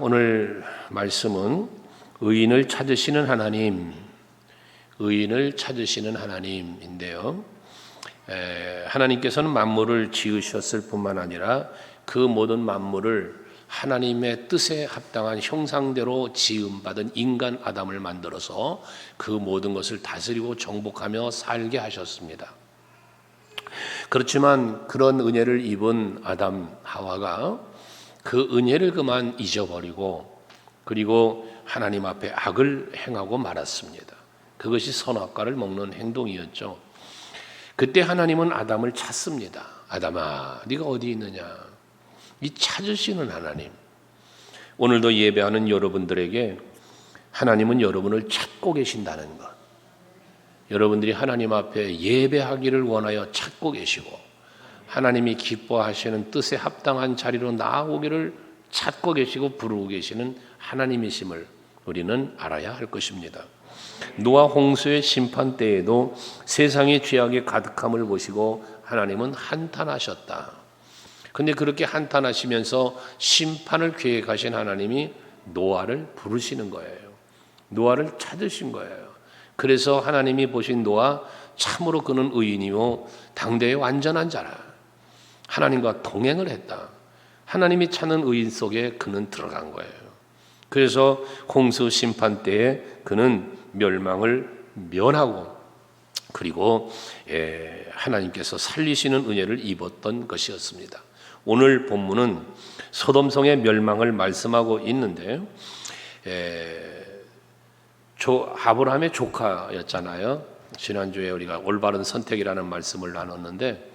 오늘 말씀은 의인을 찾으시는 하나님인데요. 하나님께서는 만물을 지으셨을 뿐만 아니라 그 모든 만물을 하나님의 뜻에 합당한 형상대로 지음받은 인간 아담을 만들어서 그 모든 것을 다스리고 정복하며 살게 하셨습니다. 그렇지만 그런 은혜를 입은 아담 하와가 그 은혜를 그만 잊어버리고 그리고 하나님 앞에 악을 행하고 말았습니다. 그것이 선악과를 먹는 행동이었죠. 그때 하나님은 아담을 찾습니다. 아담아, 네가 어디 있느냐? 이 찾으시는 하나님. 오늘도 예배하는 여러분들에게 하나님은 여러분을 찾고 계신다는 것. 여러분들이 하나님 앞에 예배하기를 원하여 찾고 계시고 하나님이 기뻐하시는 뜻에 합당한 자리로 나아오기를 찾고 계시고 부르고 계시는 하나님이심을 우리는 알아야 할 것입니다. 노아 홍수의 심판 때에도 세상의 죄악이 가득함을 보시고 하나님은 한탄하셨다. 근데 그렇게 한탄하시면서 심판을 계획하신 하나님이 노아를 부르시는 거예요. 노아를 찾으신 거예요. 그래서 하나님이 보신 노아, 참으로 그는 의인이요 당대의 완전한 자라. 하나님과 동행을 했다. 하나님이 찾는 의인 속에 그는 들어간 거예요. 그래서 홍수 심판 때에 그는 멸망을 면하고 그리고 하나님께서 살리시는 은혜를 입었던 것이었습니다. 오늘 본문은 소돔성의 멸망을 말씀하고 있는데 아브라함의 조카였잖아요. 지난주에 우리가 올바른 선택이라는 말씀을 나눴는데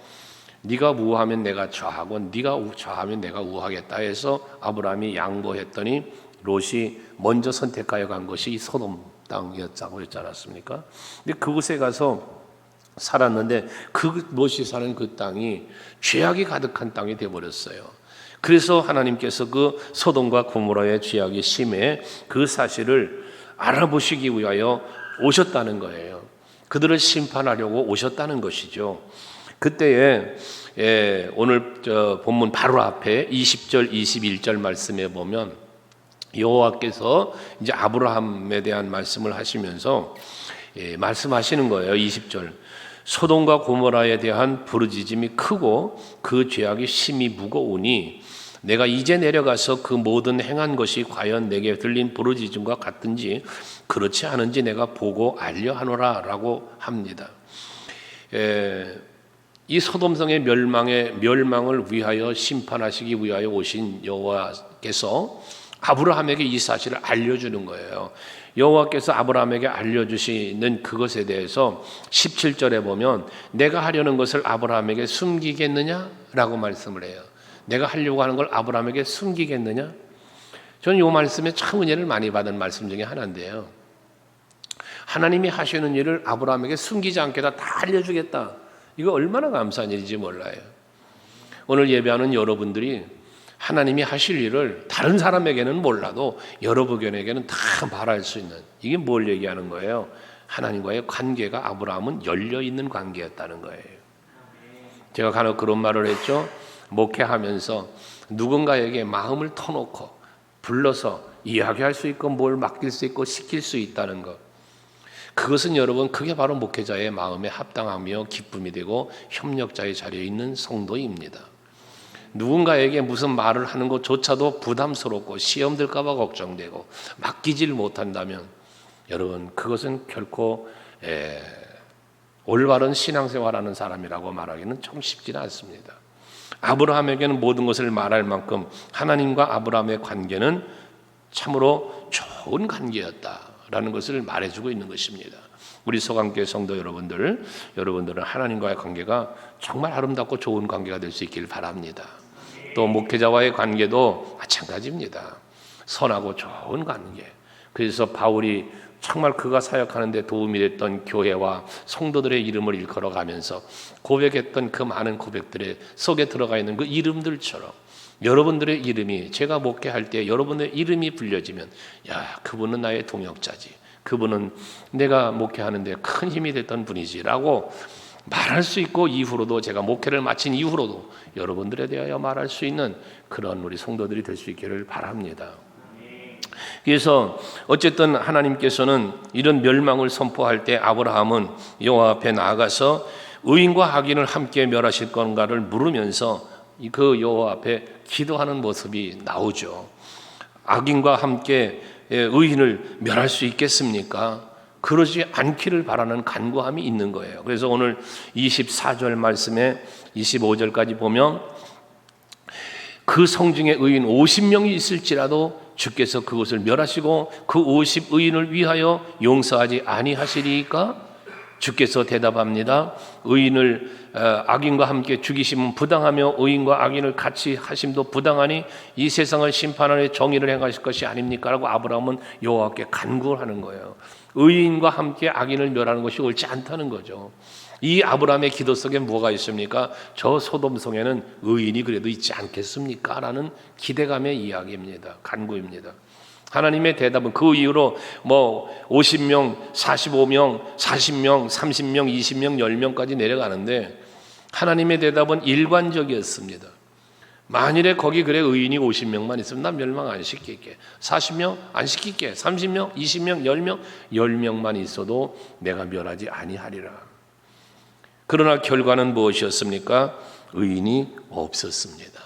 네가 우하면 내가 좌하고 네가 좌하면 내가 우하겠다 해서 아브라함이 양보했더니 롯이 먼저 선택하여 간 것이 이 소돔 땅이었다고 했지 않았습니까? 근데 그곳에 가서 살았는데 그 롯이 사는 그 땅이 죄악이 가득한 땅이 되어버렸어요. 그래서 하나님께서 그 소돔과 고모라의 죄악이 심해 그 사실을 알아보시기 위하여 오셨다는 거예요. 그들을 심판하려고 오셨다는 것이죠. 그때에 오늘 본문 바로 앞에 20절 21절 말씀에 보면 여호와께서 이제 아브라함에 대한 말씀을 하시면서 말씀하시는 거예요. 20절 소돔과 고모라에 대한 부르짖음이 크고 그 죄악이 심히 무거우니 내가 이제 내려가서 그 모든 행한 것이 과연 내게 들린 부르짖음과 같은지 그렇지 않은지 내가 보고 알려하노라 라고 합니다. 이 소돔성의 멸망을 위하여 심판하시기 위하여 오신 여호와께서 아브라함에게 이 사실을 알려주는 거예요. 여호와께서 아브라함에게 알려주시는 그것에 대해서 17절에 보면 내가 하려는 것을 아브라함에게 숨기겠느냐라고 말씀을 해요. 내가 하려고 하는 걸 아브라함에게 숨기겠느냐? 저는 이 말씀에 참 은혜를 많이 받은 말씀 중에 하나인데요. 하나님이 하시는 일을 아브라함에게 숨기지 않겠다, 다 알려주겠다. 이거 얼마나 감사한 일인지 몰라요. 오늘 예배하는 여러분들이 하나님이 하실 일을 다른 사람에게는 몰라도 여러분에게는 다 말할 수 있는, 이게 뭘 얘기하는 거예요? 하나님과의 관계가 아브라함은 열려있는 관계였다는 거예요. 제가 간혹 그런 말을 했죠. 목회하면서 누군가에게 마음을 터놓고 불러서 이야기할 수 있고 뭘 맡길 수 있고 시킬 수 있다는 것, 그것은 여러분 그게 바로 목회자의 마음에 합당하며 기쁨이 되고 협력자의 자리에 있는 성도입니다. 누군가에게 무슨 말을 하는 것조차도 부담스럽고 시험 들까 봐 걱정되고 맡기질 못한다면 여러분 그것은 결코 올바른 신앙생활하는 사람이라고 말하기는 좀 쉽지는 않습니다. 아브라함에게는 모든 것을 말할 만큼 하나님과 아브라함의 관계는 참으로 좋은 관계였다라는 것을 말해주고 있는 것입니다. 우리 서강교회 성도 여러분들은 하나님과의 관계가 정말 아름답고 좋은 관계가 될 수 있기를 바랍니다. 또 목회자와의 관계도 마찬가지입니다. 선하고 좋은 관계. 그래서 바울이 정말 그가 사역하는 데 도움이 됐던 교회와 성도들의 이름을 일컬어가면서 고백했던 그 많은 고백들의 속에 들어가 있는 그 이름들처럼 여러분들의 이름이, 제가 목회할 때 여러분의 이름이 불려지면 야, 그분은 나의 동역자지, 그분은 내가 목회하는 데 큰 힘이 됐던 분이지라고 말할 수 있고, 이후로도 제가 목회를 마친 이후로도 여러분들에 대하여 말할 수 있는 그런 우리 성도들이 될 수 있기를 바랍니다. 그래서 어쨌든 하나님께서는 이런 멸망을 선포할 때 아브라함은 여호와 앞에 나아가서 의인과 악인을 함께 멸하실 건가를 물으면서 그 여호와 앞에 기도하는 모습이 나오죠. 악인과 함께 의인을 멸할 수 있겠습니까? 그러지 않기를 바라는 간구함이 있는 거예요. 그래서 오늘 24절 말씀에 25절까지 보면 그 성중에 의인 50명이 있을지라도 주께서 그것을 멸하시고 그 50의인을 위하여 용서하지 아니하시리이까? 주께서 대답합니다. 의인을 악인과 함께 죽이심은 부당하며 의인과 악인을 같이 하심도 부당하니 이 세상을 심판하여 정의를 행하실 것이 아닙니까? 라고 아브라함은 여호와께 간구를 하는 거예요. 의인과 함께 악인을 멸하는 것이 옳지 않다는 거죠. 이 아브라함의 기도 속에 뭐가 있습니까? 저 소돔성에는 의인이 그래도 있지 않겠습니까? 라는 기대감의 이야기입니다. 간구입니다. 하나님의 대답은 그 이후로 50명, 45명, 40명, 30명, 20명, 10명까지 내려가는데 하나님의 대답은 일관적이었습니다. 만일에 거기 그래 의인이 50명만 있으면 난 멸망 안 시킬게. 40명 안 시킬게. 30명, 20명, 10명, 10명만 있어도 내가 멸하지 아니하리라. 그러나 결과는 무엇이었습니까? 의인이 없었습니다.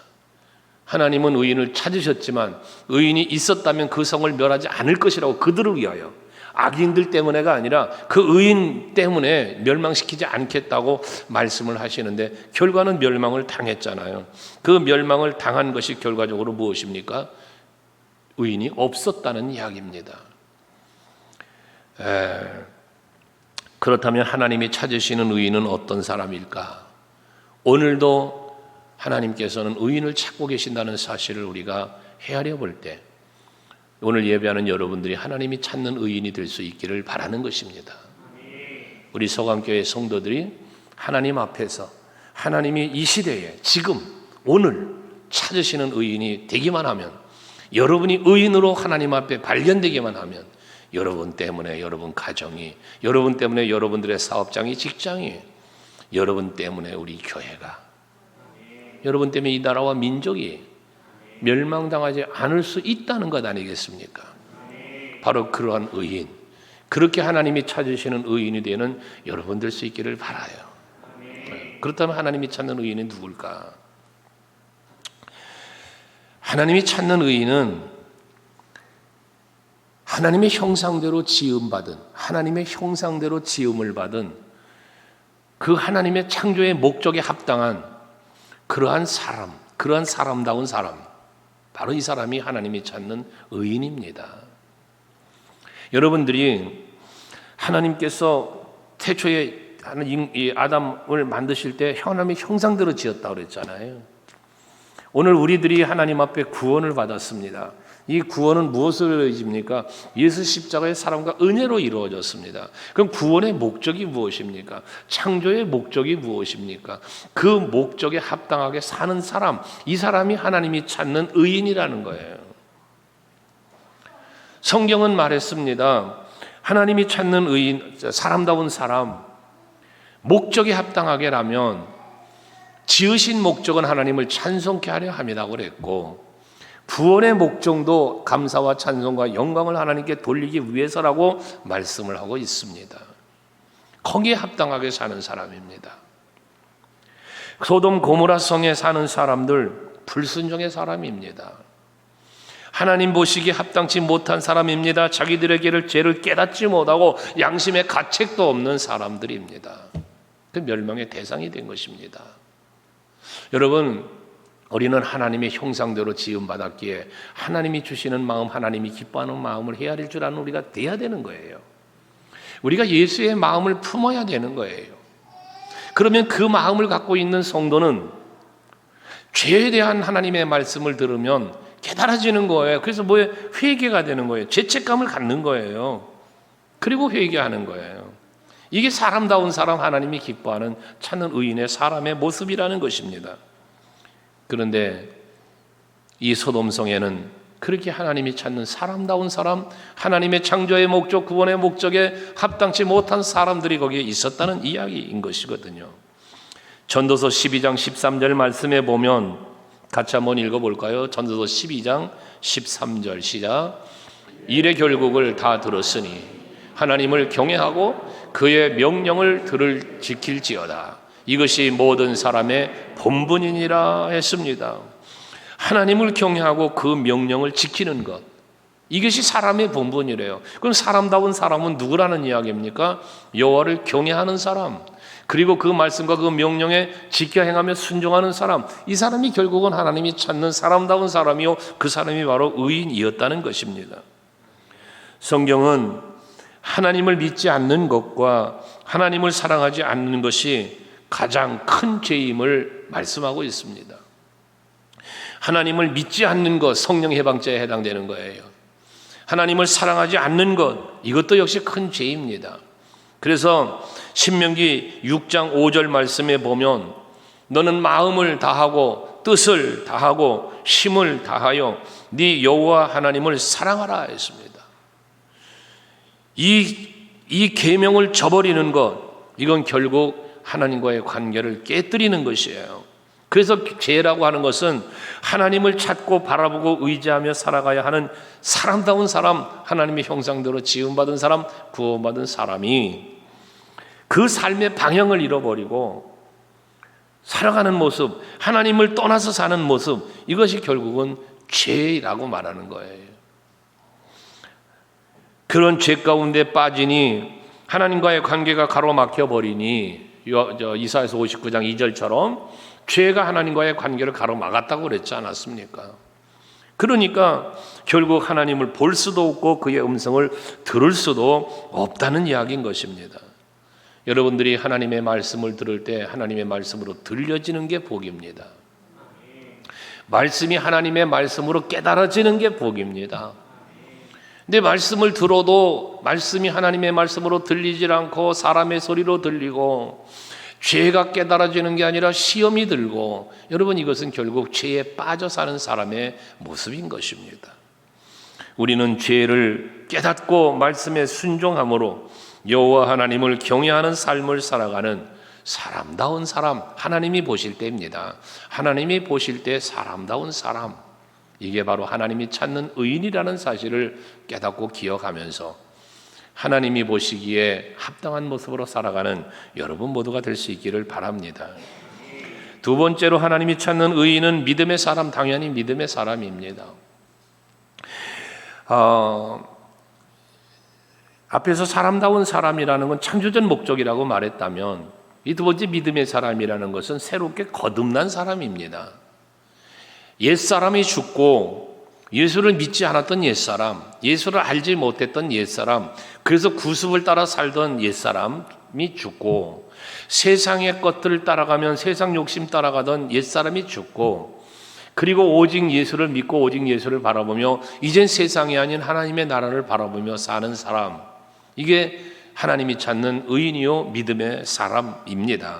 하나님은 의인을 찾으셨지만 의인이 있었다면 그 성을 멸하지 않을 것이라고 그들을 위하여, 악인들 때문에가 아니라 그 의인 때문에 멸망시키지 않겠다고 말씀을 하시는데 결과는 멸망을 당했잖아요. 그 멸망을 당한 것이 결과적으로 무엇입니까? 의인이 없었다는 이야기입니다. 그렇다면 하나님이 찾으시는 의인은 어떤 사람일까? 오늘도 하나님께서는 의인을 찾고 계신다는 사실을 우리가 헤아려 볼 때 오늘 예배하는 여러분들이 하나님이 찾는 의인이 될 수 있기를 바라는 것입니다. 우리 서강교회 성도들이 하나님 앞에서 하나님이 이 시대에 지금 오늘 찾으시는 의인이 되기만 하면, 여러분이 의인으로 하나님 앞에 발견되기만 하면 여러분 때문에 여러분 가정이, 여러분 때문에 여러분들의 사업장이, 직장이, 여러분 때문에 우리 교회가, 여러분 때문에 이 나라와 민족이 멸망당하지 않을 수 있다는 것 아니겠습니까? 바로 그러한 의인, 그렇게 하나님이 찾으시는 의인이 되는 여러분 될 수 있기를 바라요. 그렇다면 하나님이 찾는 의인은 누굴까? 하나님이 찾는 의인은 하나님의 형상대로 지음받은, 하나님의 형상대로 지음을 받은 그 하나님의 창조의 목적에 합당한 그러한 사람, 그러한 사람다운 사람, 바로 이 사람이 하나님이 찾는 의인입니다. 여러분들이 하나님께서 태초에 이 아담을 만드실 때 하나님의 형상대로 지었다고 그랬잖아요. 오늘 우리들이 하나님 앞에 구원을 받았습니다. 이 구원은 무엇을 의지입니까? 예수 십자가의 사랑과 은혜로 이루어졌습니다. 그럼 구원의 목적이 무엇입니까? 창조의 목적이 무엇입니까? 그 목적에 합당하게 사는 사람, 이 사람이 하나님이 찾는 의인이라는 거예요. 성경은 말했습니다. 하나님이 찾는 의인, 사람다운 사람, 목적에 합당하게라면 지으신 목적은 하나님을 찬송케 하려 함이라고 그랬고, 구원의 목적도 감사와 찬송과 영광을 하나님께 돌리기 위해서라고 말씀을 하고 있습니다. 거기에 합당하게 사는 사람입니다. 소돔 고모라 성에 사는 사람들 불순종의 사람입니다. 하나님 보시기에 합당치 못한 사람입니다. 자기들에게를 죄를 깨닫지 못하고 양심의 가책도 없는 사람들입니다. 그 멸망의 대상이 된 것입니다. 여러분, 우리는 하나님의 형상대로 지음받았기에 하나님이 주시는 마음, 하나님이 기뻐하는 마음을 헤아릴 줄 아는 우리가 돼야 되는 거예요. 우리가 예수의 마음을 품어야 되는 거예요. 그러면 그 마음을 갖고 있는 성도는 죄에 대한 하나님의 말씀을 들으면 깨달아지는 거예요. 그래서 뭐에 회개가 되는 거예요. 죄책감을 갖는 거예요. 그리고 회개하는 거예요. 이게 사람다운 사람, 하나님이 기뻐하는 찾는 의인의 사람의 모습이라는 것입니다. 그런데 이 소돔성에는 그렇게 하나님이 찾는 사람다운 사람, 하나님의 창조의 목적, 구원의 목적에 합당치 못한 사람들이 거기에 있었다는 이야기인 것이거든요. 전도서 12장 13절 말씀에 보면 같이 한번 읽어볼까요? 전도서 12장 13절 시작. 일의 결국을 다 들었으니 하나님을 경외하고 그의 명령을 지킬지어다. 이것이 모든 사람의 본분이니라 했습니다. 하나님을 경외하고 그 명령을 지키는 것, 이것이 사람의 본분이래요. 그럼 사람다운 사람은 누구라는 이야기입니까? 여호와를 경외하는 사람, 그리고 그 말씀과 그 명령에 지켜 행하며 순종하는 사람, 이 사람이 결국은 하나님이 찾는 사람다운 사람이요, 그 사람이 바로 의인이었다는 것입니다. 성경은 하나님을 믿지 않는 것과 하나님을 사랑하지 않는 것이 가장 큰 죄임을 말씀하고 있습니다. 하나님을 믿지 않는 것, 성령 해방죄에 해당되는 거예요. 하나님을 사랑하지 않는 것, 이것도 역시 큰 죄입니다. 그래서 신명기 6장 5절 말씀에 보면 너는 마음을 다하고 뜻을 다하고 힘을 다하여 네 여호와 하나님을 사랑하라 했습니다. 이 계명을 저버리는 것, 이건 결국 하나님과의 관계를 깨뜨리는 것이에요. 그래서 죄라고 하는 것은 하나님을 찾고 바라보고 의지하며 살아가야 하는 사람다운 사람, 하나님의 형상대로 지음받은 사람, 구원받은 사람이 그 삶의 방향을 잃어버리고 살아가는 모습, 하나님을 떠나서 사는 모습, 이것이 결국은 죄라고 말하는 거예요. 그런 죄 가운데 빠지니 하나님과의 관계가 가로막혀 버리니 이사야서 59장 2절처럼 죄가 하나님과의 관계를 가로막았다고 그랬지 않았습니까? 그러니까 결국 하나님을 볼 수도 없고 그의 음성을 들을 수도 없다는 이야기인 것입니다. 여러분들이 하나님의 말씀을 들을 때 하나님의 말씀으로 들려지는 게 복입니다. 말씀이 하나님의 말씀으로 깨달아지는 게 복입니다. 근데 말씀을 들어도 말씀이 하나님의 말씀으로 들리질 않고 사람의 소리로 들리고 죄가 깨달아지는 게 아니라 시험이 들고, 여러분 이것은 결국 죄에 빠져 사는 사람의 모습인 것입니다. 우리는 죄를 깨닫고 말씀에 순종함으로 여호와 하나님을 경외하는 삶을 살아가는 사람다운 사람, 하나님이 보실 때입니다. 하나님이 보실 때 사람다운 사람, 이게 바로 하나님이 찾는 의인이라는 사실을 깨닫고 기억하면서 하나님이 보시기에 합당한 모습으로 살아가는 여러분 모두가 될 수 있기를 바랍니다. 두 번째로 하나님이 찾는 의인은 믿음의 사람, 당연히 믿음의 사람입니다. 앞에서 사람다운 사람이라는 건 창조적 목적이라고 말했다면, 이 두 번째 믿음의 사람이라는 것은 새롭게 거듭난 사람입니다. 옛사람이 죽고 예수를 믿지 않았던 옛사람, 예수를 알지 못했던 옛사람, 그래서 구습을 따라 살던 옛사람이 죽고, 세상의 것들을 따라가면 세상 욕심 따라가던 옛사람이 죽고, 그리고 오직 예수를 믿고 오직 예수를 바라보며 이젠 세상이 아닌 하나님의 나라를 바라보며 사는 사람, 이게 하나님이 찾는 의인이요 믿음의 사람입니다.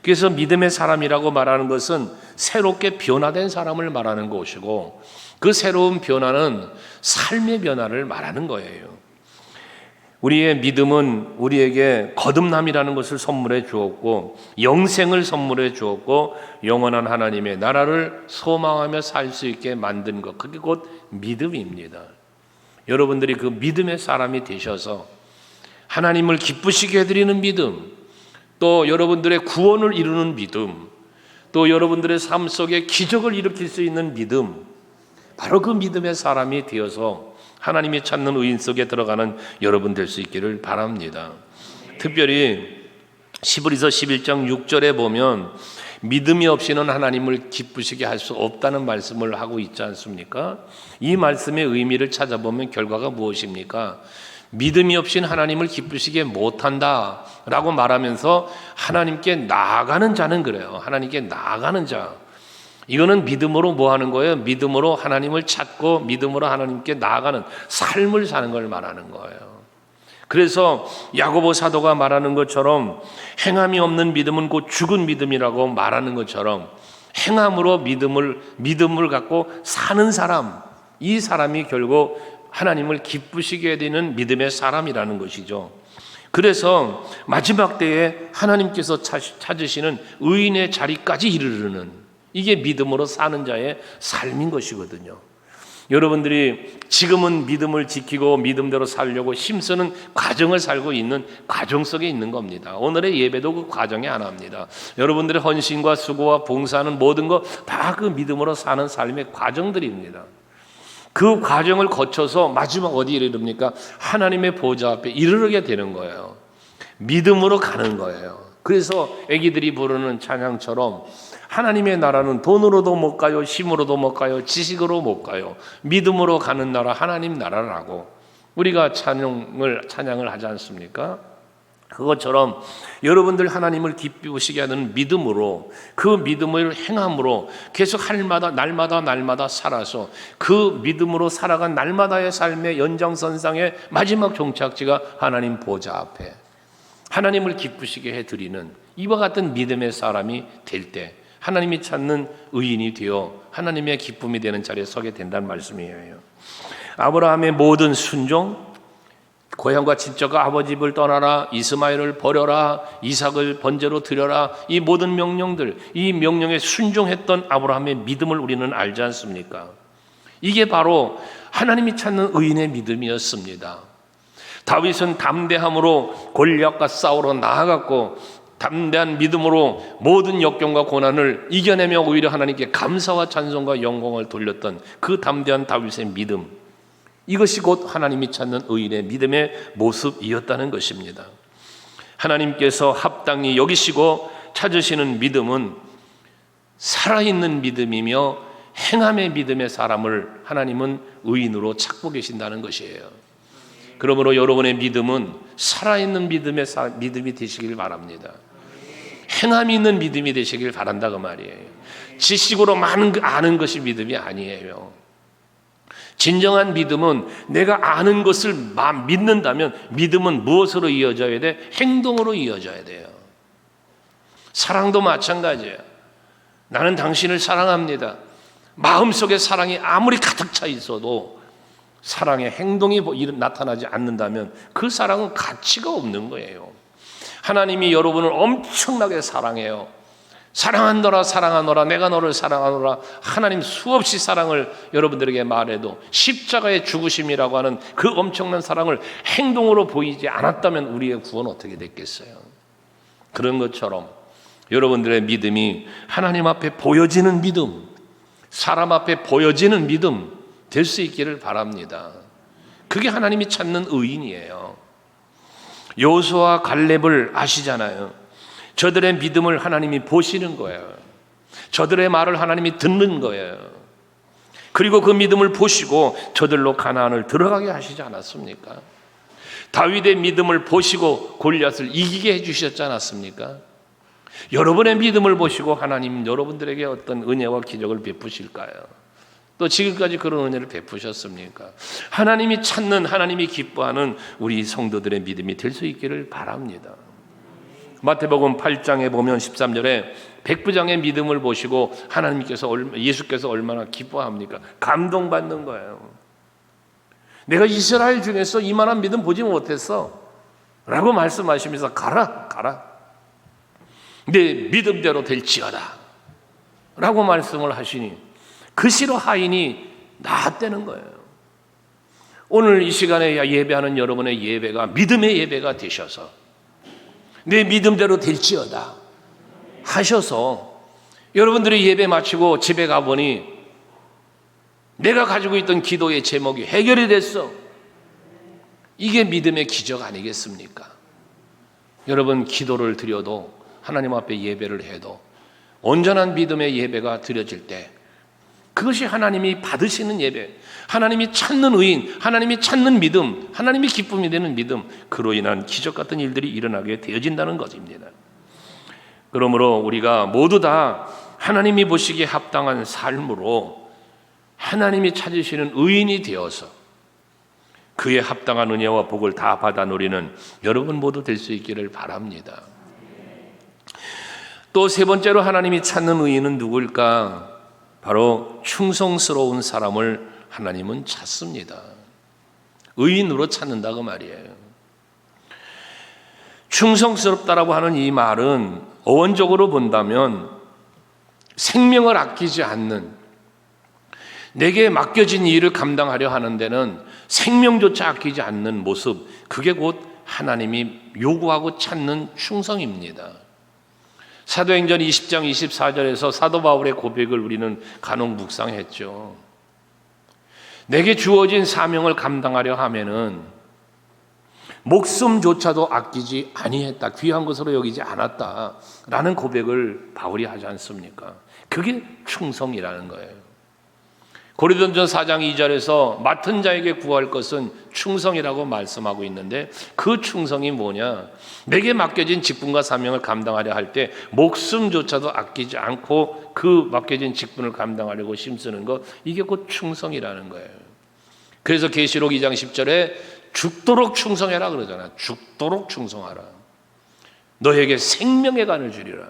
그래서 믿음의 사람이라고 말하는 것은 새롭게 변화된 사람을 말하는 것이고, 그 새로운 변화는 삶의 변화를 말하는 거예요. 우리의 믿음은 우리에게 거듭남이라는 것을 선물해 주었고, 영생을 선물해 주었고, 영원한 하나님의 나라를 소망하며 살 수 있게 만든 것, 그게 곧 믿음입니다. 여러분들이 그 믿음의 사람이 되셔서 하나님을 기쁘시게 해드리는 믿음, 또 여러분들의 구원을 이루는 믿음, 또 여러분들의 삶 속에 기적을 일으킬 수 있는 믿음, 바로 그 믿음의 사람이 되어서 하나님이 찾는 의인 속에 들어가는 여러분 될 수 있기를 바랍니다. 특별히 히브리서 11장 6절에 보면 믿음이 없이는 하나님을 기쁘시게 할 수 없다는 말씀을 하고 있지 않습니까? 이 말씀의 의미를 찾아보면 결과가 무엇입니까? 믿음이 없이는 하나님을 기쁘시게 못한다 라고 말하면서 하나님께 나아가는 자는 그래요. 하나님께 나아가는 자, 이거는 믿음으로 뭐 하는 거예요? 믿음으로 하나님을 찾고 믿음으로 하나님께 나아가는 삶을 사는 걸 말하는 거예요. 그래서 야고보 사도가 말하는 것처럼 행함이 없는 믿음은 곧 죽은 믿음이라고 말하는 것처럼 행함으로 믿음을 갖고 사는 사람, 이 사람이 결국 하나님을 기쁘시게 되는 믿음의 사람이라는 것이죠. 그래서 마지막 때에 하나님께서 찾으시는 의인의 자리까지 이르르는, 이게 믿음으로 사는 자의 삶인 것이거든요. 여러분들이 지금은 믿음을 지키고 믿음대로 살려고 힘쓰는 과정을 살고 있는 과정 속에 있는 겁니다. 오늘의 예배도 그 과정에 하나입니다. 여러분들의 헌신과 수고와 봉사하는 모든 거 다 그 믿음으로 사는 삶의 과정들입니다. 그 과정을 거쳐서 마지막 어디에 이르릅니까? 하나님의 보좌 앞에 이르게 되는 거예요. 믿음으로 가는 거예요. 그래서 애기들이 부르는 찬양처럼 하나님의 나라는 돈으로도 못 가요, 힘으로도 못 가요, 지식으로 못 가요. 믿음으로 가는 나라, 하나님 나라라고 우리가 찬양을 하지 않습니까? 그것처럼 여러분들 하나님을 기쁘시게 하는 믿음으로, 그 믿음을 행함으로 계속 날마다 살아서 그 믿음으로 살아간 날마다의 삶의 연장선상의 마지막 종착지가 하나님 보좌 앞에 하나님을 기쁘시게 해드리는 이와 같은 믿음의 사람이 될 때 하나님이 찾는 의인이 되어 하나님의 기쁨이 되는 자리에 서게 된다는 말씀이에요. 아브라함의 모든 순종, 고향과 친척과 아버지 집을 떠나라, 이스마엘을 버려라, 이삭을 번제로 드려라, 이 모든 명령들, 이 명령에 순종했던 아브라함의 믿음을 우리는 알지 않습니까? 이게 바로 하나님이 찾는 의인의 믿음이었습니다. 다윗은 담대함으로 골리앗과 싸우러 나아갔고 담대한 믿음으로 모든 역경과 고난을 이겨내며 오히려 하나님께 감사와 찬송과 영광을 돌렸던 그 담대한 다윗의 믿음, 이것이 곧 하나님이 찾는 의인의 믿음의 모습이었다는 것입니다. 하나님께서 합당히 여기시고 찾으시는 믿음은 살아있는 믿음이며 행함의 믿음의 사람을 하나님은 의인으로 찾고 계신다는 것이에요. 그러므로 여러분의 믿음은 살아있는 믿음이 되시길 바랍니다. 행함이 있는 믿음이 되시길 바란다 그 말이에요. 지식으로 많은 아는 것이 믿음이 아니에요. 진정한 믿음은 내가 아는 것을 믿는다면 믿음은 무엇으로 이어져야 돼? 행동으로 이어져야 돼요. 사랑도 마찬가지예요. 나는 당신을 사랑합니다. 마음속에 사랑이 아무리 가득 차 있어도 사랑의 행동이 나타나지 않는다면 그 사랑은 가치가 없는 거예요. 하나님이 여러분을 엄청나게 사랑해요. 사랑하노라 내가 너를 사랑하노라. 하나님 수없이 사랑을 여러분들에게 말해도 십자가의 죽으심이라고 하는 그 엄청난 사랑을 행동으로 보이지 않았다면 우리의 구원 어떻게 됐겠어요? 그런 것처럼 여러분들의 믿음이 하나님 앞에 보여지는 믿음, 사람 앞에 보여지는 믿음 될 수 있기를 바랍니다. 그게 하나님이 찾는 의인이에요. 여호수아와 갈렙을 아시잖아요. 저들의 믿음을 하나님이 보시는 거예요. 저들의 말을 하나님이 듣는 거예요. 그리고 그 믿음을 보시고 저들로 가나안을 들어가게 하시지 않았습니까? 다윗의 믿음을 보시고 골리앗을 이기게 해주셨지 않았습니까? 여러분의 믿음을 보시고 하나님 여러분들에게 어떤 은혜와 기적을 베푸실까요? 또 지금까지 그런 은혜를 베푸셨습니까? 하나님이 찾는, 하나님이 기뻐하는 우리 성도들의 믿음이 될 수 있기를 바랍니다. 마태복음 8장에 보면 13절에 백부장의 믿음을 보시고 예수께서 얼마나 기뻐합니까? 감동받는 거예요. 내가 이스라엘 중에서 이만한 믿음 보지 못했어 라고 말씀하시면서 가라 내 믿음대로 될지어다 라고 말씀을 하시니 그 시로 하인이 나았다는 거예요. 오늘 이 시간에 예배하는 여러분의 예배가 믿음의 예배가 되셔서 내 믿음대로 될지어다 하셔서 여러분들이 예배 마치고 집에 가보니 내가 가지고 있던 기도의 제목이 해결이 됐어. 이게 믿음의 기적 아니겠습니까? 여러분 기도를 드려도 하나님 앞에 예배를 해도 온전한 믿음의 예배가 드려질 때 그것이 하나님이 받으시는 예배, 하나님이 찾는 의인, 하나님이 찾는 믿음, 하나님이 기쁨이 되는 믿음, 그로 인한 기적 같은 일들이 일어나게 되어진다는 것입니다. 그러므로 우리가 모두 다 하나님이 보시기에 합당한 삶으로 하나님이 찾으시는 의인이 되어서 그의 합당한 은혜와 복을 다 받아 누리는 여러분 모두 될 수 있기를 바랍니다. 또 세 번째로 하나님이 찾는 의인은 누구일까? 바로 충성스러운 사람을 하나님은 찾습니다. 의인으로 찾는다 그 말이에요. 충성스럽다라고 하는 이 말은 어원적으로 본다면 생명을 아끼지 않는, 내게 맡겨진 일을 감당하려 하는 데는 생명조차 아끼지 않는 모습, 그게 곧 하나님이 요구하고 찾는 충성입니다. 사도행전 20장 24절에서 사도 바울의 고백을 우리는 간혹 묵상했죠. 내게 주어진 사명을 감당하려 하면은 목숨조차도 아끼지 아니했다, 귀한 것으로 여기지 않았다라는 고백을 바울이 하지 않습니까? 그게 충성이라는 거예요. 고린도전서 4장 2절에서 맡은 자에게 구할 것은 충성이라고 말씀하고 있는데, 그 충성이 뭐냐? 내게 맡겨진 직분과 사명을 감당하려 할 때 목숨조차도 아끼지 않고 그 맡겨진 직분을 감당하려고 힘쓰는 것, 이게 곧 충성이라는 거예요. 그래서 계시록 2장 10절에 죽도록 충성해라 그러잖아요. 죽도록 충성하라. 너에게 생명의 간을 주리라.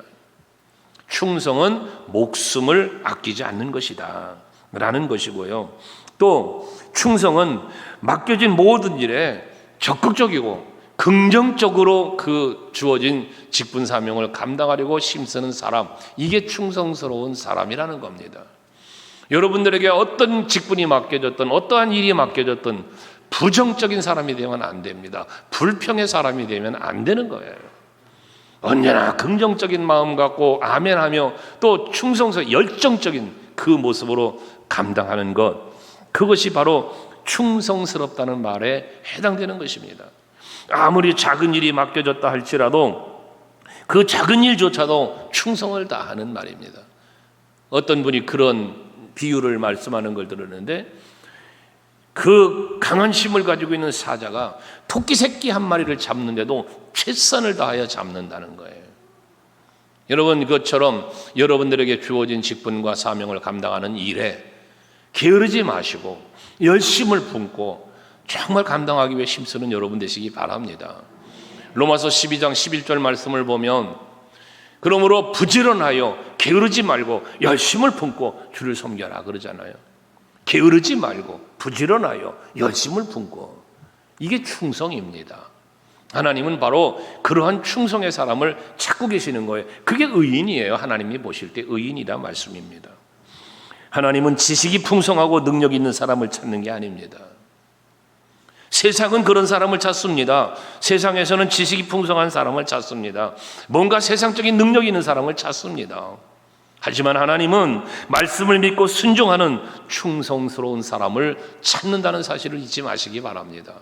충성은 목숨을 아끼지 않는 것이다 라는 것이고요. 또 충성은 맡겨진 모든 일에 적극적이고 긍정적으로 그 주어진 직분 사명을 감당하려고 힘쓰는 사람, 이게 충성스러운 사람이라는 겁니다. 여러분들에게 어떤 직분이 맡겨졌든 어떠한 일이 맡겨졌든 부정적인 사람이 되면 안 됩니다. 불평의 사람이 되면 안 되는 거예요. 언제나 긍정적인 마음 갖고 아멘하며 또 충성스러운 열정적인 그 모습으로 감당하는 것, 그것이 바로 충성스럽다는 말에 해당되는 것입니다. 아무리 작은 일이 맡겨졌다 할지라도 그 작은 일조차도 충성을 다하는 말입니다. 어떤 분이 그런 비유를 말씀하는 걸 들었는데, 그 강한 힘을 가지고 있는 사자가 토끼 새끼 한 마리를 잡는데도 최선을 다하여 잡는다는 거예요. 여러분, 그것처럼 여러분들에게 주어진 직분과 사명을 감당하는 일에 게으르지 마시고 열심을 품고 정말 감당하기 위해 힘쓰는 여러분 되시기 바랍니다. 로마서 12장 11절 말씀을 보면, 그러므로 부지런하여 게으르지 말고 열심을 품고 주를 섬겨라 그러잖아요. 게으르지 말고 부지런하여 열심을 품고, 이게 충성입니다. 하나님은 바로 그러한 충성의 사람을 찾고 계시는 거예요. 그게 의인이에요. 하나님이 보실 때 의인이라 말씀입니다. 하나님은 지식이 풍성하고 능력 있는 사람을 찾는 게 아닙니다. 세상은 그런 사람을 찾습니다. 세상에서는 지식이 풍성한 사람을 찾습니다. 뭔가 세상적인 능력이 있는 사람을 찾습니다. 하지만 하나님은 말씀을 믿고 순종하는 충성스러운 사람을 찾는다는 사실을 잊지 마시기 바랍니다.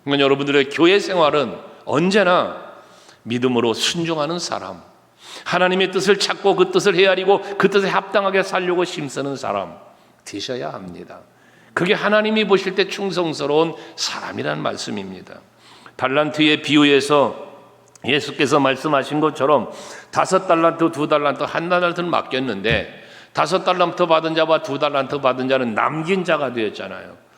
그러니까 여러분들의 교회 생활은 언제나 믿음으로 순종하는 사람, 하나님의 뜻을 찾고 그 뜻을 헤아리고 그 뜻에 합당하게 살려고 힘쓰는 사람 되셔야 합니다. 그게 하나님이 보실 때 충성스러운 사람이라는 말씀입니다. 달란트의 비유에서 예수께서 말씀하신 것처럼 5달란트, 2달란트, 1달란트는 맡겼는데 5달란트 받은 자와 2달란트 받은 자는 남긴 자가 되었잖아요.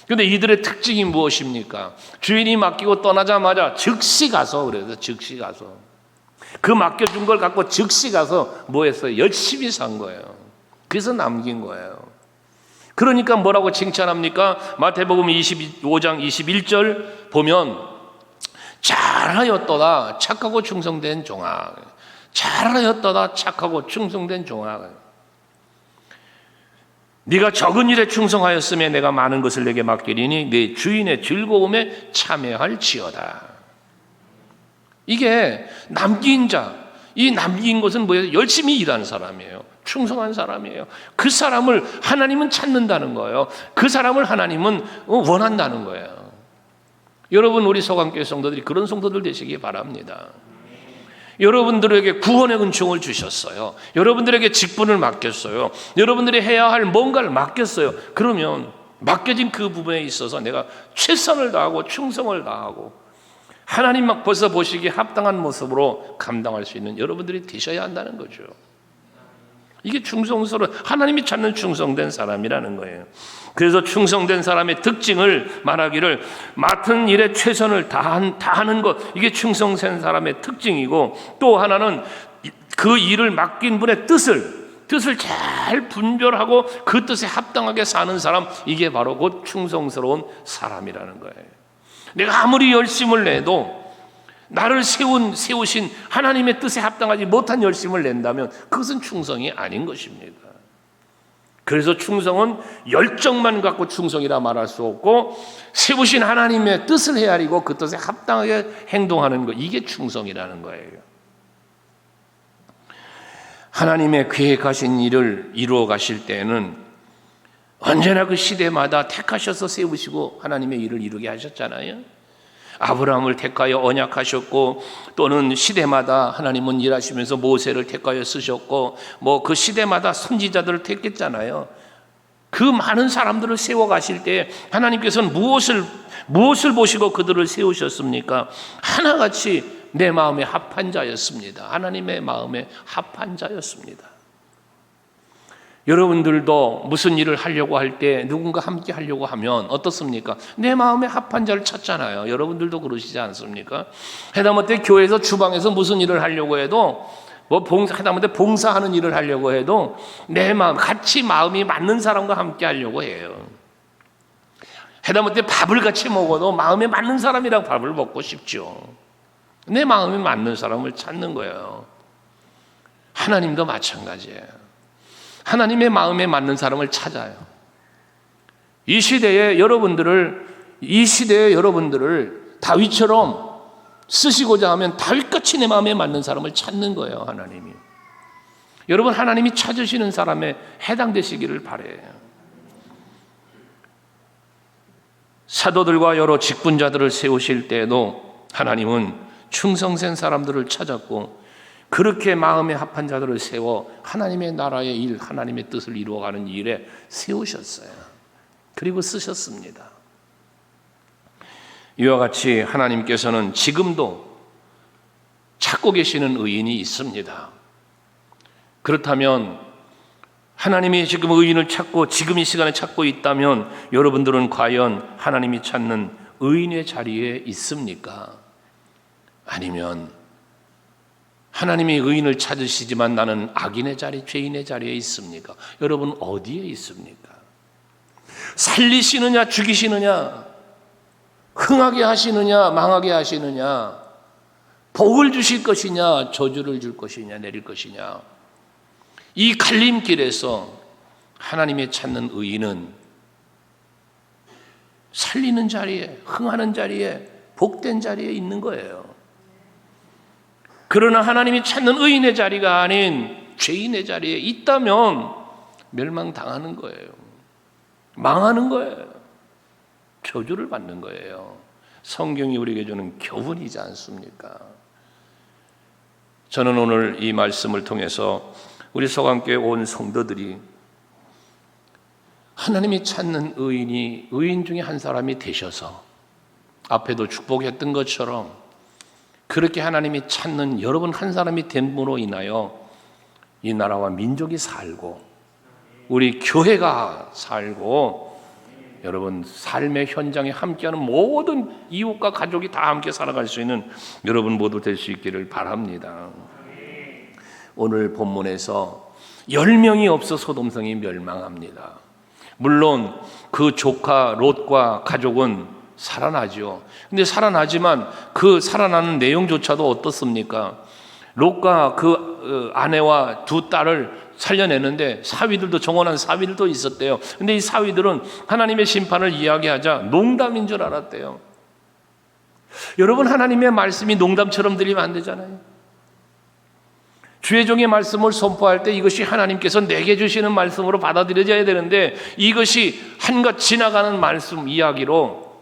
그런데 이들의 특징이 무엇입니까? 주인이 맡기고 떠나자마자 즉시 가서, 그래서 즉시 가서 그 맡겨준 걸 갖고 즉시 가서 뭐 했어요? 열심히 산 거예요. 그래서 남긴 거예요. 그러니까 뭐라고 칭찬합니까? 마태복음 25장 21절 보면 잘하였도다 착하고 충성된 종아, 잘하였도다 착하고 충성된 종아, 네가 적은 일에 충성하였으면 내가 많은 것을 내게 맡기리니 네 주인의 즐거움에 참여할지어다. 이게 남긴 자, 이 남긴 것은 뭐예요? 열심히 일하는 사람이에요. 충성한 사람이에요. 그 사람을 하나님은 찾는다는 거예요. 그 사람을 하나님은 원한다는 거예요. 여러분, 우리 소강교회 성도들이 그런 성도들 되시기 바랍니다. 여러분들에게 구원의 은총을 주셨어요. 여러분들에게 직분을 맡겼어요. 여러분들이 해야 할 뭔가를 맡겼어요. 그러면 맡겨진 그 부분에 있어서 내가 최선을 다하고 충성을 다하고 하나님 막 벌써 보시기에 합당한 모습으로 감당할 수 있는 여러분들이 되셔야 한다는 거죠. 이게 충성스러운, 하나님이 찾는 충성된 사람이라는 거예요. 그래서 충성된 사람의 특징을 말하기를 맡은 일에 최선을 다하는 것, 이게 충성된 사람의 특징이고, 또 하나는 그 일을 맡긴 분의 뜻을 잘 분별하고 그 뜻에 합당하게 사는 사람, 이게 바로 곧 충성스러운 사람이라는 거예요. 내가 아무리 열심을 내도 나를 세우신 하나님의 뜻에 합당하지 못한 열심을 낸다면 그것은 충성이 아닌 것입니다. 그래서 충성은 열정만 갖고 충성이라 말할 수 없고 세우신 하나님의 뜻을 헤아리고 그 뜻에 합당하게 행동하는 것, 이게 충성이라는 거예요. 하나님의 계획하신 일을 이루어 가실 때에는 언제나 그 시대마다 택하셔서 세우시고 하나님의 일을 이루게 하셨잖아요. 아브라함을 택하여 언약하셨고, 또는 시대마다 하나님은 일하시면서 모세를 택하여 쓰셨고, 그 시대마다 선지자들을 택했잖아요. 그 많은 사람들을 세워 가실 때 하나님께서는 무엇을 보시고 그들을 세우셨습니까? 하나같이 내 마음에 합한 자였습니다. 하나님의 마음에 합한 자였습니다. 여러분들도 무슨 일을 하려고 할 때 누군가 함께 하려고 하면 어떻습니까? 내 마음에 합한 자를 찾잖아요. 여러분들도 그러시지 않습니까? 하다못해 교회에서 주방에서 무슨 일을 하려고 해도, 하다못해 봉사하는 일을 하려고 해도 내 마음, 같이 마음이 맞는 사람과 함께 하려고 해요. 하다못해 밥을 같이 먹어도 마음에 맞는 사람이랑 밥을 먹고 싶죠. 내 마음에 맞는 사람을 찾는 거예요. 하나님도 마찬가지예요. 하나님의 마음에 맞는 사람을 찾아요. 이 시대에 여러분들을 다윗처럼 쓰시고자 하면 다윗같이 내 마음에 맞는 사람을 찾는 거예요. 하나님이. 여러분, 하나님이 찾으시는 사람에 해당되시기를 바라요. 사도들과 여러 직분자들을 세우실 때에도 하나님은 충성된 사람들을 찾았고, 그렇게 마음에 합한 자들을 세워 하나님의 나라의 일, 하나님의 뜻을 이루어가는 일에 세우셨어요. 그리고 쓰셨습니다. 이와 같이 하나님께서는 지금도 찾고 계시는 의인이 있습니다. 그렇다면 하나님이 지금 의인을 찾고 지금 이 시간에 찾고 있다면 여러분들은 과연 하나님이 찾는 의인의 자리에 있습니까? 아니면 하나님이 의인을 찾으시지만 나는 악인의 자리, 죄인의 자리에 있습니까? 여러분 어디에 있습니까? 살리시느냐 죽이시느냐, 흥하게 하시느냐 망하게 하시느냐, 복을 주실 것이냐 저주를 줄 것이냐 내릴 것이냐, 이 갈림길에서 하나님의 찾는 의인은 살리는 자리에, 흥하는 자리에, 복된 자리에 있는 거예요. 그러나 하나님이 찾는 의인의 자리가 아닌 죄인의 자리에 있다면 멸망당하는 거예요. 망하는 거예요. 저주를 받는 거예요. 성경이 우리에게 주는 교훈이지 않습니까? 저는 오늘 이 말씀을 통해서 우리 서강교회 온 성도들이 하나님이 찾는 의인이 의인 중에 한 사람이 되셔서 앞에도 축복했던 것처럼 그렇게 하나님이 찾는 여러분 한 사람이 됨으로 인하여 이 나라와 민족이 살고 우리 교회가 살고 여러분 삶의 현장에 함께하는 모든 이웃과 가족이 다 함께 살아갈 수 있는 여러분 모두 될 수 있기를 바랍니다. 오늘 본문에서 10명이 없어 소돔성이 멸망합니다. 물론 그 조카 롯과 가족은 살아나죠. 근데 살아나지만 그 살아나는 내용조차도 어떻습니까? 롯과 그 아내와 두 딸을 살려내는데 사위들도, 정원한 사위들도 있었대요. 근데 이 사위들은 하나님의 심판을 이야기하자 농담인 줄 알았대요. 여러분, 하나님의 말씀이 농담처럼 들리면 안 되잖아요. 주의 종의 말씀을 선포할 때 이것이 하나님께서 내게 주시는 말씀으로 받아들여져야 되는데 이것이 한껏 지나가는 말씀 이야기로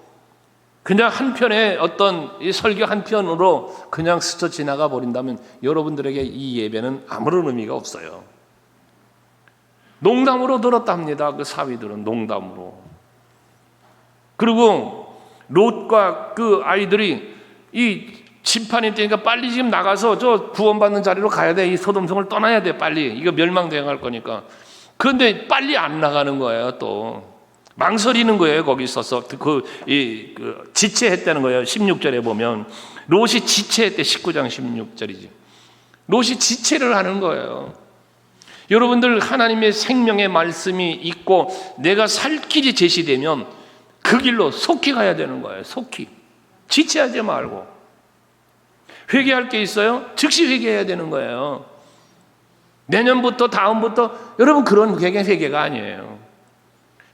그냥 한편의 어떤 설교 한편으로 그냥 스쳐 지나가 버린다면 여러분들에게 이 예배는 아무런 의미가 없어요. 농담으로 들었답니다. 그 사위들은 농담으로. 그리고 롯과 그 아이들이 이 심판이 되니까 빨리 지금 나가서 저 구원받는 자리로 가야 돼. 이 소돔성을 떠나야 돼. 빨리. 이거 멸망당할 거니까. 그런데 빨리 안 나가는 거예요. 또 망설이는 거예요. 거기 있어서 지체했다는 거예요. 16절에 보면 롯이 지체했대. 19장 16절이지. 롯이 지체를 하는 거예요. 여러분들, 하나님의 생명의 말씀이 있고 내가 살 길이 제시되면 그 길로 속히 가야 되는 거예요. 속히. 지체하지 말고. 회개할 게 있어요? 즉시 회개해야 되는 거예요. 내년부터 다음부터 여러분 그런 회개가 아니에요.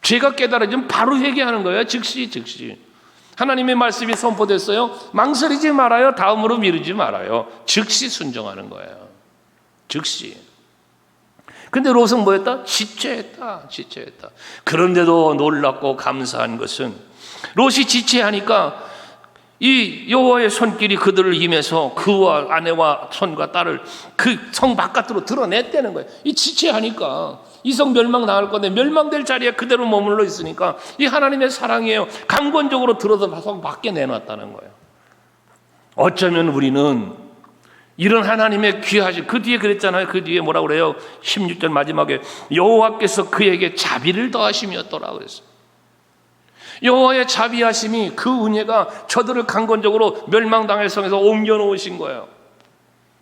죄가 깨달아지면 바로 회개하는 거예요. 즉시. 하나님의 말씀이 선포됐어요. 망설이지 말아요. 다음으로 미루지 말아요. 즉시 순종하는 거예요. 즉시. 근데 롯은 뭐였다? 지체했다. 그런데도 놀랍고 감사한 것은 롯이 지체하니까 이 여호와의 손길이 그들을 임해서 그와 아내와 손과 딸을 그 성 바깥으로 드러냈다는 거예요. 이 지체하니까 이 성 멸망 당할 건데 멸망될 자리에 그대로 머물러 있으니까 이 하나님의 사랑이에요. 강권적으로 들어서 성 밖에 내놨다는 거예요. 어쩌면 우리는 이런 하나님의 귀하신 그 뒤에 그랬잖아요. 그 뒤에 뭐라고 그래요? 16절 마지막에 여호와께서 그에게 자비를 더하심이었더라 그랬어요. 여호와의 자비하심이 그 은혜가 저들을 강권적으로 멸망당할 성에서 옮겨놓으신 거예요.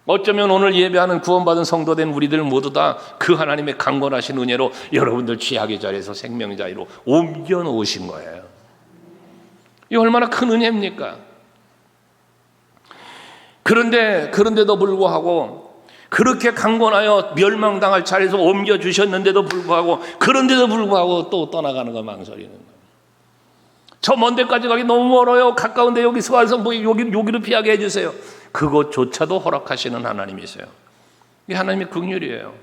어쩌면 오늘 예배하는 구원받은 성도된 우리들 모두 다 그 하나님의 강권하신 은혜로 여러분들 취약의 자리에서 생명의 자리로 옮겨놓으신 거예요. 이 얼마나 큰 은혜입니까? 그런데도 불구하고 그렇게 강권하여 멸망당할 자리에서 옮겨주셨는데도 불구하고 그런데도 불구하고 또 떠나가는 거 망설이는 거예요. 저 먼 데까지 가기 너무 멀어요. 가까운데 여기 스왈성 여기로 피하게 해주세요. 그것조차도 허락하시는 하나님이세요. 이게 하나님의 긍휼이에요.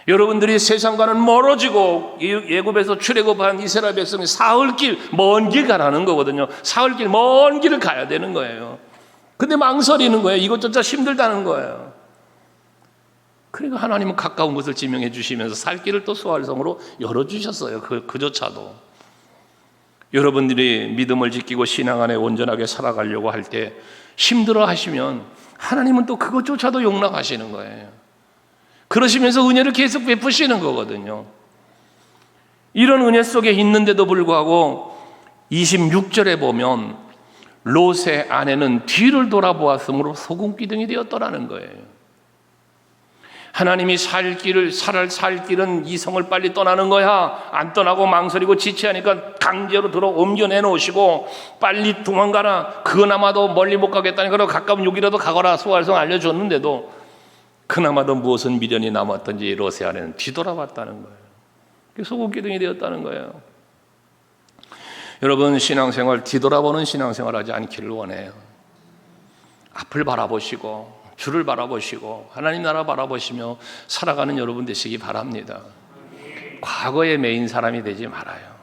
여러분들이 세상과는 멀어지고 애굽에서 출애굽한 이스라엘 백성이 사흘길 먼 길 가라는 거거든요. 사흘길 먼 길을 가야 되는 거예요. 근데 망설이는 거예요. 이것조차 힘들다는 거예요. 그러니까 하나님은 가까운 것을 지명해 주시면서 살 길을 또 스왈성으로 열어주셨어요. 그조차도. 여러분들이 믿음을 지키고 신앙 안에 온전하게 살아가려고 할 때 힘들어 하시면 하나님은 또 그것조차도 용납하시는 거예요. 그러시면서 은혜를 계속 베푸시는 거거든요. 이런 은혜 속에 있는데도 불구하고 26절에 보면 롯의 아내는 뒤를 돌아보았으므로 소금기둥이 되었더라는 거예요. 하나님이 살 길은 이 성을 빨리 떠나는 거야. 안 떠나고 망설이고 지체하니까 강제로 들어 옮겨내 놓으시고 빨리 도망가라. 그나마도 멀리 못 가겠다니 그러고 가까운 여기라도 가거라. 스왈성 알려줬는데도 그나마도 무엇은 미련이 남았던지 롯의 아내는 뒤돌아봤다는 거예요. 소금기둥이 되었다는 거예요. 여러분 신앙생활 뒤돌아보는 신앙생활 하지 않기를 원해요. 앞을 바라보시고 주를 바라보시고 하나님 나라 바라보시며 살아가는 여러분 되시기 바랍니다. 과거에 매인 사람이 되지 말아요.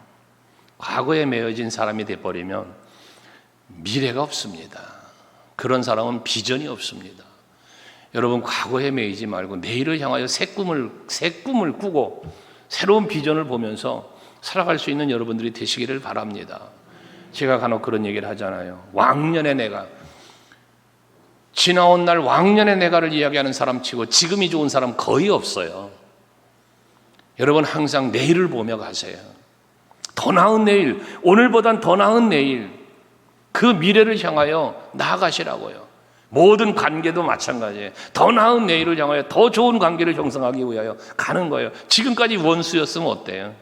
과거에 매여진 사람이 돼버리면 미래가 없습니다. 그런 사람은 비전이 없습니다. 여러분 과거에 매이지 말고 내일을 향하여 새 꿈을 꾸고 새로운 비전을 보면서 살아갈 수 있는 여러분들이 되시기를 바랍니다. 제가 간혹 그런 얘기를 하잖아요. 왕년의 내가 지나온 날 왕년의 내가를 이야기하는 사람 치고 지금이 좋은 사람 거의 없어요. 여러분 항상 내일을 보며 가세요. 더 나은 내일, 오늘보단 더 나은 내일, 그 미래를 향하여 나아가시라고요. 모든 관계도 마찬가지예요. 더 나은 내일을 향하여 더 좋은 관계를 형성하기 위하여 가는 거예요. 지금까지 원수였으면 어때요?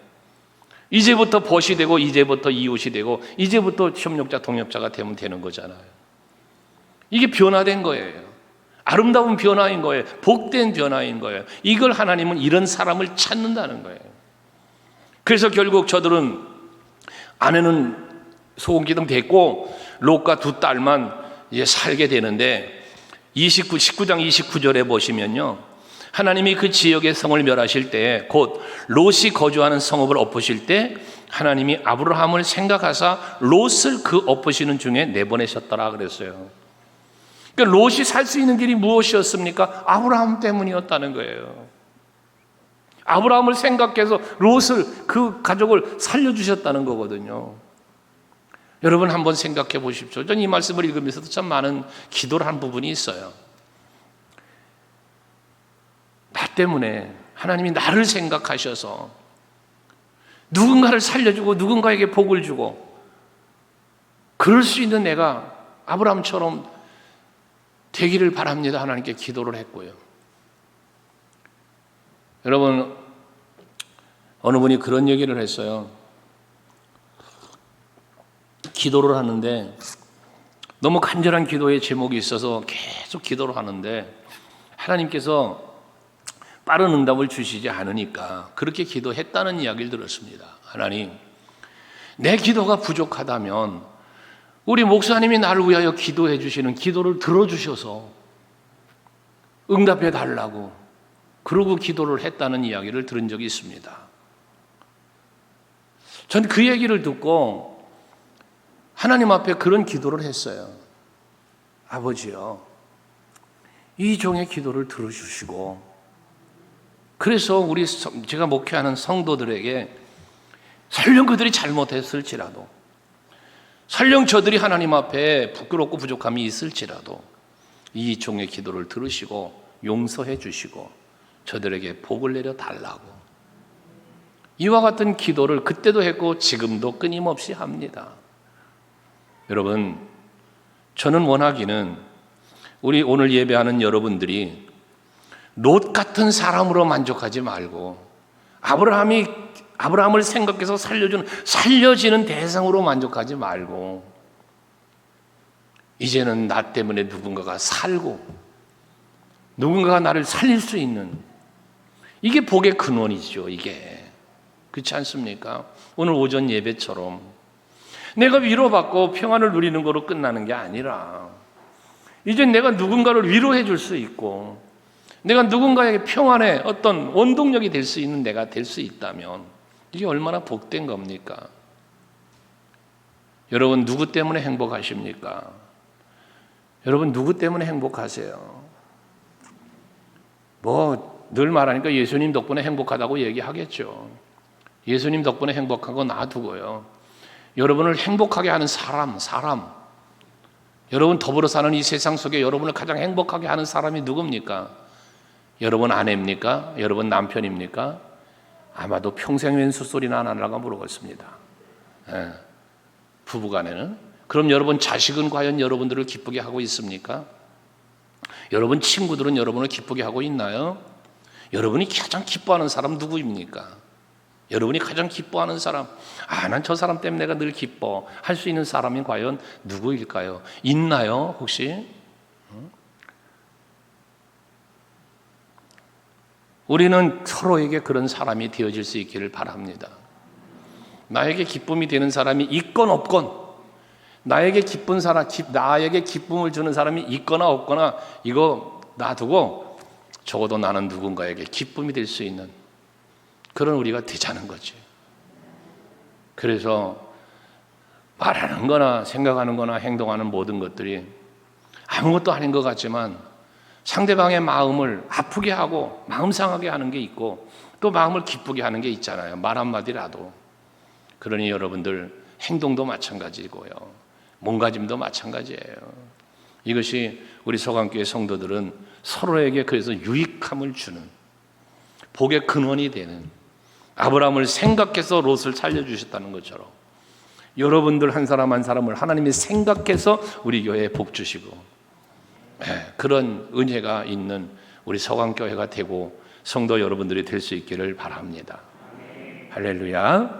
이제부터 벗이 되고 이제부터 이웃이 되고 이제부터 협력자 동역자가 되면 되는 거잖아요. 이게 변화된 거예요. 아름다운 변화인 거예요. 복된 변화인 거예요. 이걸 하나님은 이런 사람을 찾는다는 거예요. 그래서 결국 저들은 아내는 소금기둥 됐고 롯과 두 딸만 이제 살게 되는데 19장 29절에 보시면요. 하나님이 그 지역의 성을 멸하실 때 곧 롯이 거주하는 성읍을 엎으실 때 하나님이 아브라함을 생각하사 롯을 그 엎으시는 중에 내보내셨더라 그랬어요. 그러니까 롯이 살 수 있는 길이 무엇이었습니까? 아브라함 때문이었다는 거예요. 아브라함을 생각해서 롯을 그 가족을 살려주셨다는 거거든요. 여러분 한번 생각해 보십시오. 저는 이 말씀을 읽으면서도 참 많은 기도를 한 부분이 있어요. 나 때문에 하나님이 나를 생각하셔서 누군가를 살려주고 누군가에게 복을 주고 그럴 수 있는 내가 아브라함처럼 되기를 바랍니다. 하나님께 기도를 했고요. 여러분 어느 분이 그런 얘기를 했어요. 기도를 하는데 너무 간절한 기도의 제목이 있어서 계속 기도를 하는데 하나님께서 빠른 응답을 주시지 않으니까 그렇게 기도했다는 이야기를 들었습니다. 하나님, 내 기도가 부족하다면 우리 목사님이 나를 위하여 기도해 주시는 기도를 들어주셔서 응답해 달라고 그러고 기도를 했다는 이야기를 들은 적이 있습니다. 전 그 얘기를 듣고 하나님 앞에 그런 기도를 했어요. 아버지요, 이 종의 기도를 들어주시고, 그래서 제가 목회하는 성도들에게 설령 그들이 잘못했을지라도, 설령 저들이 하나님 앞에 부끄럽고 부족함이 있을지라도 이 종의 기도를 들으시고 용서해 주시고 저들에게 복을 내려 달라고, 이와 같은 기도를 그때도 했고 지금도 끊임없이 합니다. 여러분, 저는 원하기는 우리 오늘 예배하는 여러분들이 롯 같은 사람으로 만족하지 말고 아브라함을 생각해서 살려지는 대상으로 만족하지 말고, 이제는 나 때문에 누군가가 살고 누군가가 나를 살릴 수 있는, 이게 복의 근원이죠. 이게 그렇지 않습니까? 오늘 오전 예배처럼 내가 위로받고 평안을 누리는 거로 끝나는 게 아니라 이제 내가 누군가를 위로해 줄 수 있고 내가 누군가에게 평안의 어떤 원동력이 될 수 있는 내가 될 수 있다면 이게 얼마나 복된 겁니까? 여러분, 누구 때문에 행복하십니까? 여러분, 누구 때문에 행복하세요? 늘 말하니까 예수님 덕분에 행복하다고 얘기하겠죠. 예수님 덕분에 행복한 거 놔두고요, 여러분을 행복하게 하는 사람, 여러분 더불어 사는 이 세상 속에 여러분을 가장 행복하게 하는 사람이 누굽니까? 여러분 아내입니까? 여러분 남편입니까? 아마도 평생 왼수 소리나 안 하려고 모르겠습니다. 부부간에는. 그럼 여러분 자식은 과연 여러분들을 기쁘게 하고 있습니까? 여러분 친구들은 여러분을 기쁘게 하고 있나요? 여러분이 가장 기뻐하는 사람 누구입니까? 여러분이 가장 기뻐하는 사람, 난 저 사람 때문에 내가 늘 기뻐 할 수 있는 사람이 과연 누구일까요? 있나요, 혹시? 우리는 서로에게 그런 사람이 되어질 수 있기를 바랍니다. 나에게 기쁨이 되는 사람이 있건 없건, 나에게 기쁨을 주는 사람이 있거나 없거나 이거 놔두고 적어도 나는 누군가에게 기쁨이 될 수 있는 그런 우리가 되자는 거지. 그래서 말하는 거나 생각하는 거나 행동하는 모든 것들이 아무것도 아닌 것 같지만 상대방의 마음을 아프게 하고 마음 상하게 하는 게 있고 또 마음을 기쁘게 하는 게 있잖아요. 말 한마디라도. 그러니 여러분들 행동도 마찬가지고요, 몸가짐도 마찬가지예요. 이것이 우리 서강교회 성도들은 서로에게 그래서 유익함을 주는, 복의 근원이 되는, 아브라함을 생각해서 롯을 살려주셨다는 것처럼 여러분들 한 사람 한 사람을 하나님이 생각해서 우리 교회에 복 주시고 그런 은혜가 있는 우리 서강교회가 되고 성도 여러분들이 될 수 있기를 바랍니다. 할렐루야.